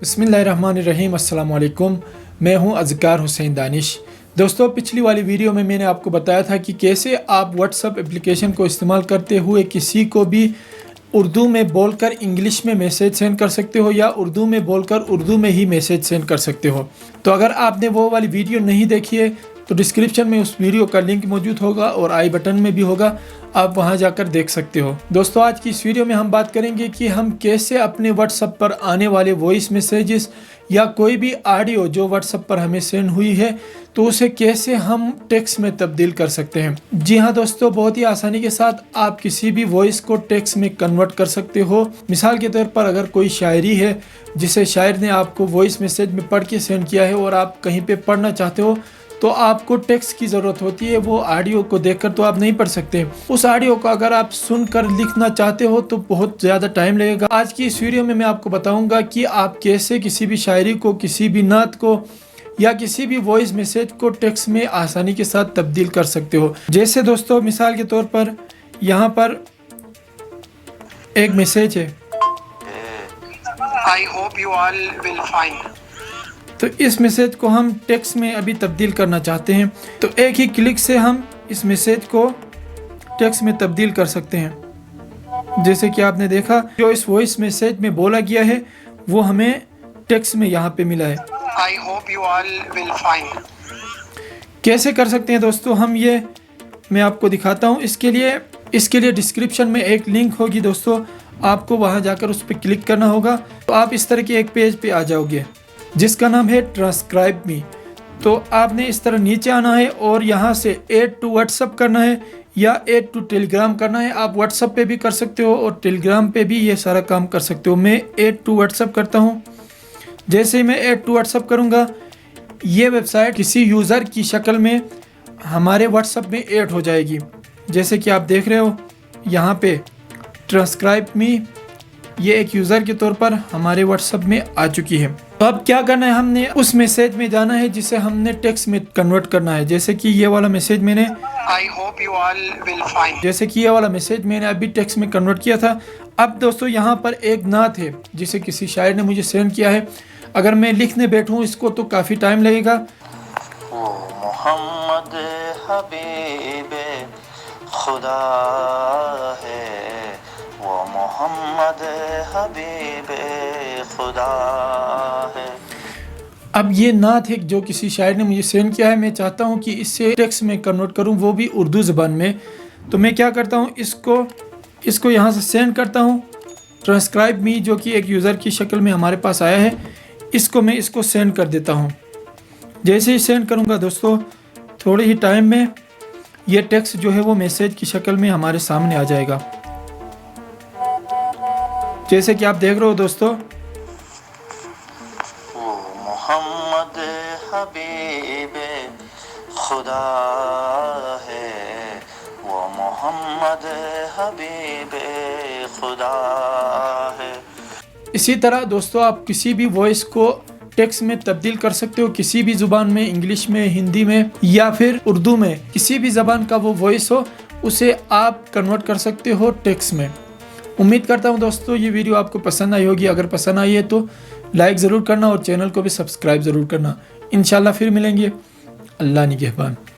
बिस्मिल्लाहिर्रहमानिर्रहीम। अस्सलाम वालेकुम। मैं हूं अज़कार हुसैन दानिश। दोस्तों, पिछली वाली वीडियो में मैंने आपको बताया था कि कैसे आप व्हाट्सएप एप्लीकेशन को इस्तेमाल करते हुए किसी को भी उर्दू में बोलकर इंग्लिश में मैसेज सेंड कर सकते हो या उर्दू में बोलकर उर्दू में ही मैसेज सेंड कर सकते हो। तो अगर आपने वो वाली वीडियो नहीं देखी है तो डिस्क्रिप्शन में उस वीडियो का लिंक मौजूद होगा और आई बटन में भी होगा, आप वहां जाकर देख सकते हो। दोस्तों, आज की इस वीडियो में हम बात करेंगे कि हम कैसे अपने व्हाट्सएप पर आने वाले वॉइस मैसेजेस या कोई भी ऑडियो जो व्हाट्सएप पर हमें सेंड हुई है तो उसे कैसे हम टेक्स्ट में तब्दील कर सकते हैं। जी हाँ दोस्तों, बहुत ही आसानी के साथ आप किसी भी वॉइस को टेक्स्ट में कन्वर्ट कर सकते हो। मिसाल के तौर पर अगर कोई शायरी है जिसे शायर ने आपको वॉइस मैसेज में पढ़ के सेंड किया है और आप कहीं पे पढ़ना चाहते हो तो आपको टेक्स्ट की ज़रूरत होती है। वो ऑडियो को देखकर तो आप नहीं पढ़ सकते। उस ऑडियो को अगर आप सुनकर लिखना चाहते हो तो बहुत ज़्यादा टाइम लगेगा। आज की इस वीडियो में मैं आपको बताऊंगा कि आप कैसे किसी भी शायरी को, किसी भी नात को या किसी भी वॉइस मैसेज को टेक्स्ट में आसानी के साथ तब्दील कर सकते हो। जैसे दोस्तों, मिसाल के तौर पर यहाँ पर एक मैसेज है, I hope you all will fine। तो इस मैसेज को हम टेक्स्ट में अभी तब्दील करना चाहते हैं तो एक ही क्लिक से हम इस मैसेज को टेक्स्ट में तब्दील कर सकते हैं। जैसे कि आपने देखा, जो इस वॉइस मैसेज में बोला गया है वो हमें टेक्स्ट में यहाँ पे मिला है। I hope you all will fine। कैसे कर सकते हैं दोस्तों हम ये, मैं आपको दिखाता हूँ। इसके लिए डिस्क्रिप्शन में एक लिंक होगी दोस्तों, आपको वहाँ जाकर उस पर क्लिक करना होगा तो आप इस तरह के एक पेज पे आ जाओगे जिसका नाम है ट्रांसक्राइब मी। तो आपने इस तरह नीचे आना है और यहाँ से ऐड टू व्हाट्सअप करना है या ऐड टू टेलीग्राम करना है। आप व्हाट्सअप पे भी कर सकते हो और टेलीग्राम पे भी ये सारा काम कर सकते हो। मैं ऐड टू व्हाट्सअप करता हूँ। जैसे ही मैं ऐड टू व्हाट्सअप करूँगा, ये वेबसाइट किसी यूज़र की शक्ल में हमारे व्हाट्सअप में ऐड हो जाएगी। जैसे कि आप देख रहे हो यहाँ पे ट्रांसक्राइब मी, ये एक यूज़र के तौर पर हमारे व्हाट्सएप में आ चुकी है। तो अब क्या करना है, हमने उस मैसेज में जाना है जिसे हमने टेक्स्ट में कन्वर्ट करना है। जैसे कि ये वाला मैसेज मैंने I hope you all will fine। जैसे कि ये वाला मैसेज मैंने अभी टेक्स्ट में कन्वर्ट किया था। अब दोस्तों, यहाँ पर एक नात है जिसे किसी शायर ने मुझे सेंड किया है। अगर मैं लिखने बैठूँ इसको तो काफ़ी टाइम लगेगा। वो मोहम्मद हबीबे खुदा है, वो मोहम्मद हबीबे खुदा है। अब ये नात है जो किसी शायर ने मुझे सेंड किया है। मैं चाहता हूँ कि इससे टेक्स्ट में कन्वर्ट करूँ, वो भी उर्दू ज़बान में। तो मैं क्या करता हूँ, इसको यहाँ से सेंड करता हूँ। ट्रांसक्राइब मी जो कि एक यूज़र की शक्ल में हमारे पास आया है, इसको सेंड कर देता हूँ। जैसे ही सेंड करूँगा दोस्तों, थोड़े ही टाइम में ये टेक्स्ट जो है वो मैसेज की शक्ल में हमारे सामने आ जाएगा। जैसे कि आप देख रहे हो दोस्तों, वो मोहम्मद हबीबे खुदा है, वो मोहम्मद हबीबे खुदा है। इसी तरह दोस्तों आप किसी भी वॉइस को टेक्स्ट में तब्दील कर सकते हो, किसी भी ज़ुबान में, इंग्लिश में, हिंदी में या फिर उर्दू में। किसी भी ज़बान का वो वॉइस हो उसे आप कन्वर्ट कर सकते हो टेक्स्ट में। उम्मीद करता हूँ दोस्तों ये वीडियो आपको पसंद आई होगी। अगर पसंद आई है तो लाइक ज़रूर करना और चैनल को भी सब्सक्राइब ज़रूर करना। इंशाल्लाह फिर मिलेंगे। अल्लाह निगहबान।